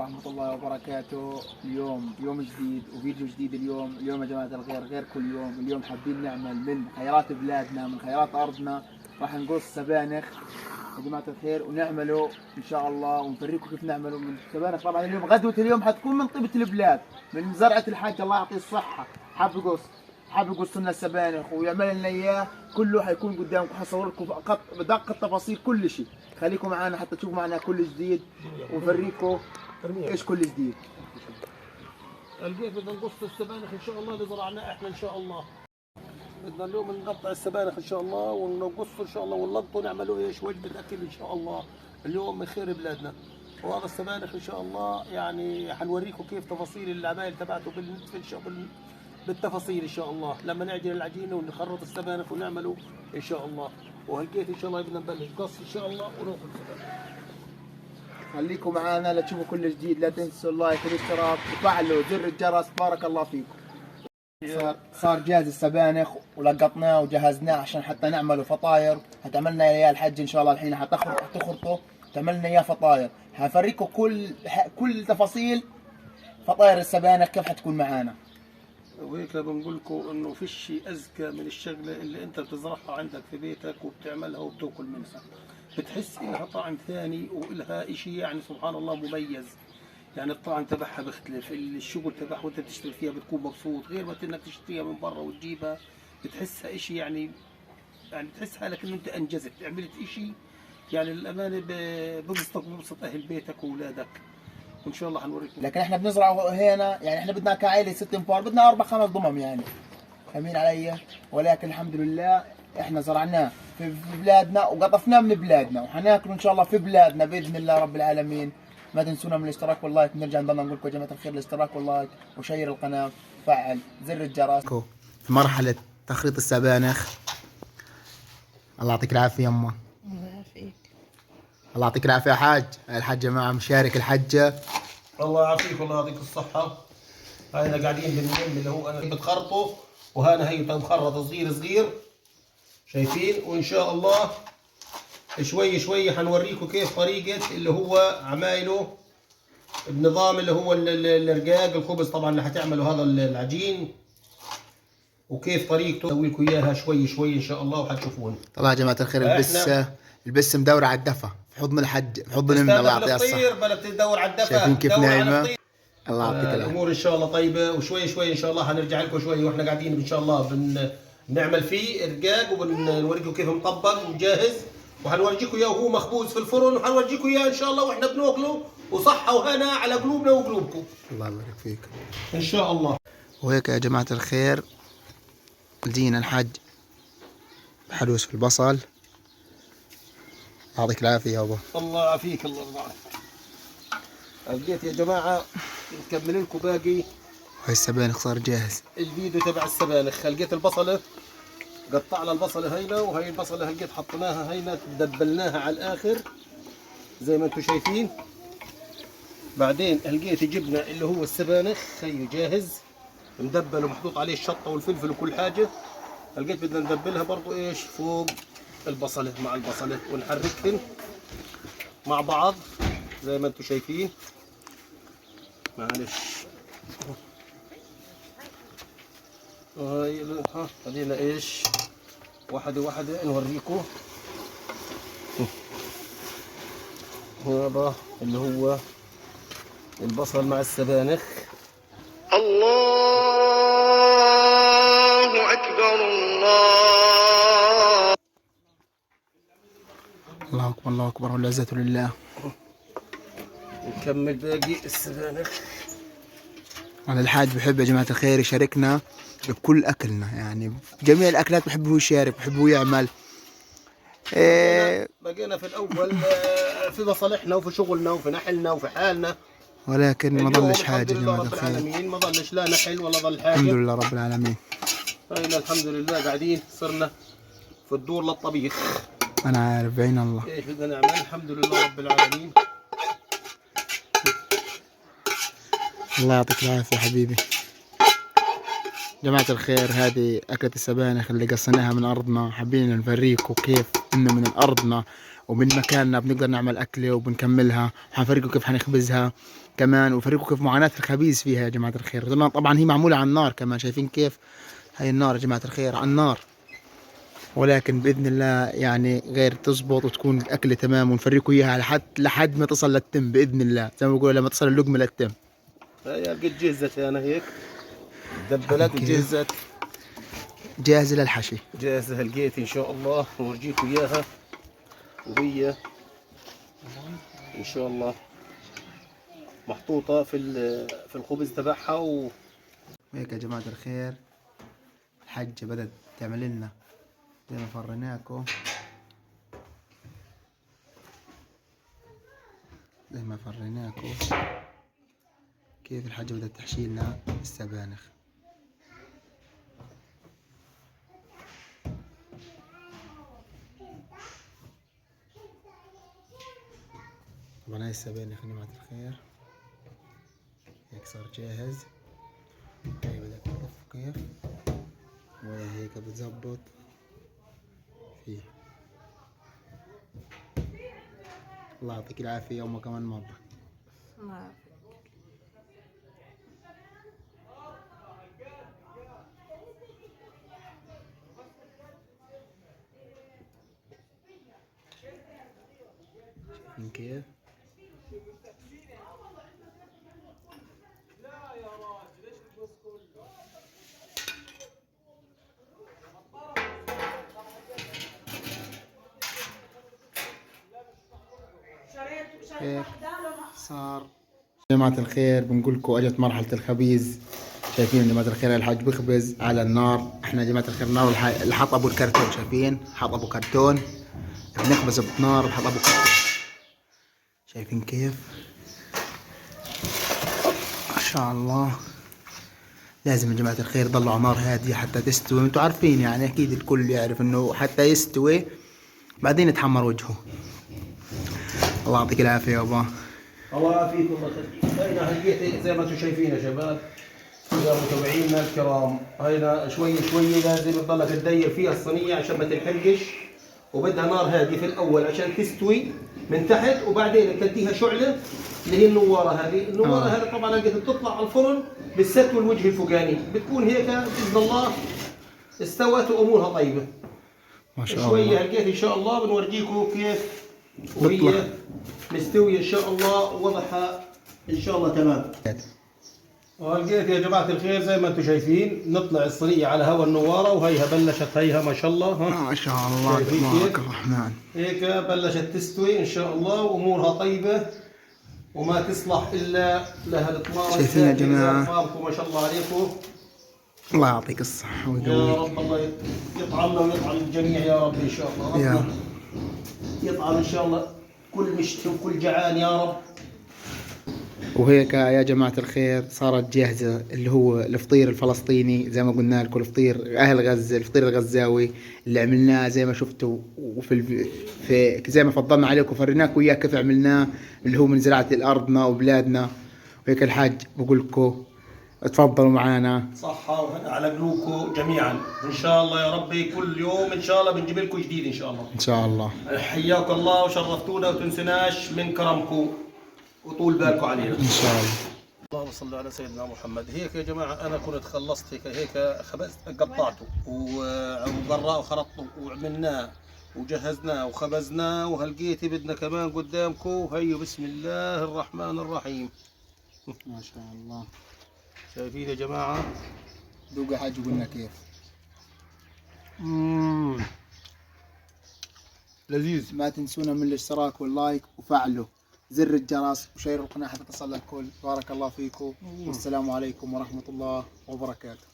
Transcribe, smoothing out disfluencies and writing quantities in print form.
ورحمة الله وبركاته. اليوم يوم جديد وفيديو جديد. اليوم يا جماعة الخير غير كل يوم. اليوم حابين نعمل من خيرات بلادنا، من خيرات أرضنا، راح نقص سبانخ يا جماعة الخير ونعمله إن شاء الله ونوريكم كيف نعمله من سبانخ. طبعا اليوم غدوة اليوم حتكون من طيبة البلاد، من زرعة الحاج الله يعطيه الصحة. حاب يقص لنا السبانخ ويعمل لنا إياه كله، حيكون قدامكم، حصور لكم بدق التفاصيل كل شيء. خليكم معنا حتى تشوفوا معنا كل جديد ونوريكم ايش كل جديد. البيت بدنا نقص السبانخ ان شاء الله اللي زرعناه احنا ان شاء الله. بدنا اليوم نقطع السبانخ ان شاء الله ونقصه ان شاء الله ونلقطه ونعملوا ايش وجبه اكل ان شاء الله اليوم من خير بلادنا. وهذا السبانخ ان شاء الله يعني حنوريكم كيف تفاصيل العمايل تبعته بالتفاصيل ان شاء الله لما نعجن العجينه ونخرط السبانخ ونعمله ان شاء الله. وهالجيت ان شاء الله بدنا نبلش قص ان شاء الله وناخذ السبانخ. خليكم معنا لتشوفوا كل جديد. لا تنسوا اللايك والاشتراك وفعلوا زر الجرس. بارك الله فيكم. صار جاهز السبانخ ولقطناه وجهزناه عشان حتى نعمله فطاير. هتعملنا اياه الحج ان شاء الله. الحين حتخرطه تعملنا اياه فطاير. هفريكم كل تفاصيل فطاير السبانخ كيف حتكون معانا. وهيك بنقول لكم انه فيش شيء اذكى من الشغله اللي انت بتزرعها عندك في بيتك وبتعملها وبتاكل منها. بتحس انها طعم ثاني والها شيء يعني سبحان الله مميز. يعني الطعم تبعها بيختلف، الشغل تبعها وانت بتشتغل فيها بتكون مبسوط، غير ما انك تشتريها من برا وتجيبها بتحسها شيء يعني تحس حالك انه انت انجزت عملت شيء. يعني للامانه ببسطك وببسط اهل بيتك واولادك. وان شاء الله حنوريكم. لكن احنا بنزرعه هنا، يعني احنا بدنا كعائله 6 انفار، بدنا 4 5 ضمم يعني، فاهمين علي؟ ولكن الحمد لله احنا زرعناه في بلادنا وقطفناه من بلادنا وحناكله ان شاء الله في بلادنا باذن الله رب العالمين. ما تنسونا من الاشتراك واللايك. نرجع نضلنا نقول لكم يا جماعه الخير الاشتراك واللايك وشير القناه وفعل زر الجرس. في مرحله تخريط السبانخ. الله يعطيك العافيه يمه. الله يعافيك. الله يعطيك العافيه يا حاج. الحاجه مع مشارك الحجه. الله يعافيك والله يعطيك الصحة. هاينا قاعدين بالنم اللي هو أنا بتخرطه وهنا هي مخرط صغير صغير شايفين. وإن شاء الله شوي شوي حنوريكم كيف طريقة اللي هو عمايله بنظام اللي هو الرقاق الخبز طبعا اللي حتعملوا هذا العجين وكيف طريقته نسوي لكم إياها شوي شوي إن شاء الله وحتشوفون. طبعا يا جماعه الخير البس مدوره على الدفا في حضن الحج في حضن النمل. الله يعطيها الصحه. بلا بتدور على الدفا. شايفين كيف نايمه. الله يعطيك العافيه. الامور ان شاء الله طيبه وشوي شوي ان شاء الله حنرجع لكم شوي واحنا قاعدين ان شاء الله بنعمل فيه رقاق وبنوريكم كيف مطبق وجاهز وحنورجيكم اياه وهو مخبوز في الفرن وحنورجيكم اياه ان شاء الله واحنا بناكله وصحه وهنا على قلوبنا وقلوبكم. الله يبارك فيك ان شاء الله. وهيك يا جماعه الخير جينا الحج بحلوس في البصل. يعطيك العافيه يابا. الله يعافيك الله يرضى عليك. البيت يا جماعه نكمل لكم باقي. وهي السبانخ صار جاهز. الفيديو تبع السبانخ. لقيت البصله قطعنا البصله هينا وهي البصله لقيت حطيناها هينا دبلناها على الاخر زي ما انتم شايفين. بعدين لقيت جبنا اللي هو السبانخ هي جاهز مدبل ومحطوط عليه الشطه والفلفل وكل حاجه. لقيت بدنا ندبلها برضو ايش فوق البصله مع البصله ونحركهم مع بعض زي ما انتم شايفين. معلش هاي خلينا ايش واحده واحده نوريكم. هذا اللي هو البصل مع السبانخ. الله أكبر الله اكبر الله اكبر والعزة لله. نكمل باقي السبانخ. أنا الحاج بحب يا جماعة الخير يشاركنا بكل أكلنا، يعني جميع الأكلات بحب هو يشارك بحب هو يعمل. بقينا في الأول في مصالحنا وفي شغلنا وفي نحلنا وفي حالنا، ولكن ما ضلش حاجة يا جماعة رب الخير. العالمين ما ضلش لا نحل ولا ضل حاجة. الحمد لله رب العالمين. هنا الحمد لله قاعدين صرنا في الدور للطبيخ. أنا عارف بعين الله. ايش بدنا نعمل؟ الحمد لله رب العالمين. الله يعطيك العافية حبيبي. جماعة الخير هذه أكلة السبانخ اللي قصيناها من أرضنا، حابين نوريكم كيف إنه من أرضنا ومن مكاننا بنقدر نعمل أكلة وبنكملها، وحنفرجكم كيف حنخبزها كمان، وفرجكم كيف معاناة الخبيز فيها يا جماعة الخير. طبعا هي معمولة على النار كمان، شايفين كيف هاي النار يا جماعة الخير على النار، ولكن بإذن الله يعني غير تزبط وتكون الأكلة تمام، ونفرجكم إياها لحد ما تصل للتم بإذن الله، زي ما بقولوا لما تصل اللقمة للتم. هي قد جهزت أنا هيك دبلت جهزت جاهزة للحشي، جاهزة لقيت إن شاء الله نورجيكم إياها، وهي إن شاء الله محطوطة في الخبز تبعها وهيك يا جماعة الخير الحجة بدأت تعمل لنا زي ما فريناكم، كيف الحجة بدأت تحشي لنا السبانخ. طبعا هاي السبانخ يا جماعة الخير هيك صار جاهز، هاي بدأت تلف كيف، وهي هيك بتزبط فيه. الله يعطيك العافية يومك كمان مرة. شايفين كيف؟ هيك صار يا جماعة الخير. بنقول لكم اجت مرحلة الخبيز، شايفين يا جماعة الخير الحاج بخبز على النار. احنا يا جماعة الخير نار الحطب والكرتون، شايفين حطب وكرتون بنخبز بنار بحطب وكرتون، شايفين كيف ما شاء الله. لازم يا جماعة الخير ضلوا على نار هادية حتى تستوي، انتوا عارفين يعني اكيد الكل يعرف انه حتى يستوي بعدين يتحمر وجهه. الله يعطيك العافية يابا. الله يعافيكم الله يخليك. هينا هلقيت زي ما انتم شايفين يا شباب يا متابعينا الكرام، هينا شوي شوي لازم تضلك تدير فيها الصينية عشان ما تنحرقش، وبدها نار هادية في الأول عشان تستوي من تحت، وبعدين تديها شعلة اللي هي النوارة هذه. النوارة هذه طبعا لقيت تطلع على الفرن بالست والوجه الفوقاني، بتكون هيك بإذن الله استوت وأمورها طيبة ما شاء الله. شوية لقيت إن شاء الله بنورجيكم كيف وهي مستوية إن شاء الله ووضحها إن شاء الله تمام. ولقيت يا جماعة الخير زي ما انتم شايفين نطلع الصينية على هوا النوارة، وهيها بلشت هيها ما شاء الله. ها ما شاء الله تبارك الرحمن. هيك بلشت تستوي إن شاء الله وأمورها طيبة وما تصلح إلا لها الإطمار. شايفين يا جماعة ما شاء الله عليكم، الله يعطيك الصحة يا ويقويك رب. الله يطعمنا ويطعم الجميع يا رب إن شاء الله. يا ربنا يطعم إن شاء الله كل مشتي وكل جعان يا رب. وهيك يا جماعة الخير صارت جاهزة اللي هو الفطير الفلسطيني زي ما قلنا لكم، الفطير أهل غزة، الفطير الغزاوي اللي عملناه زي ما شفتوا، في زي ما فضلنا عليكم وفريناكم إياه كيف عملناه اللي هو من زراعة أرضنا وبلادنا. وهيك الحاج بقول لكم تفضلوا معنا صحة وهنا على قلوبكم جميعا إن شاء الله يا ربي. كل يوم إن شاء الله بنجيب لكم جديد إن شاء الله. إن شاء الله. حياكم الله وشرفتونا وتنسناش من كرمكم وطول بالكم علينا إن شاء الله. اللهم صل على سيدنا محمد. هيك يا جماعة أنا كنت خلصت هيك خبزت قطعته وقرأ وخرطته وعملناه وجهزناه وخبزناه، وهلقيتي بدنا كمان قدامكم. هيو بسم الله الرحمن الرحيم. ما شاء الله. شايفين يا جماعة؟ دوق يا حاج وقلنا كيف. لذيذ. ما تنسونا من الاشتراك واللايك وفعلوا زر الجرس وشيروا القناة حتى تصل الكل. بارك الله فيكم والسلام عليكم ورحمة الله وبركاته.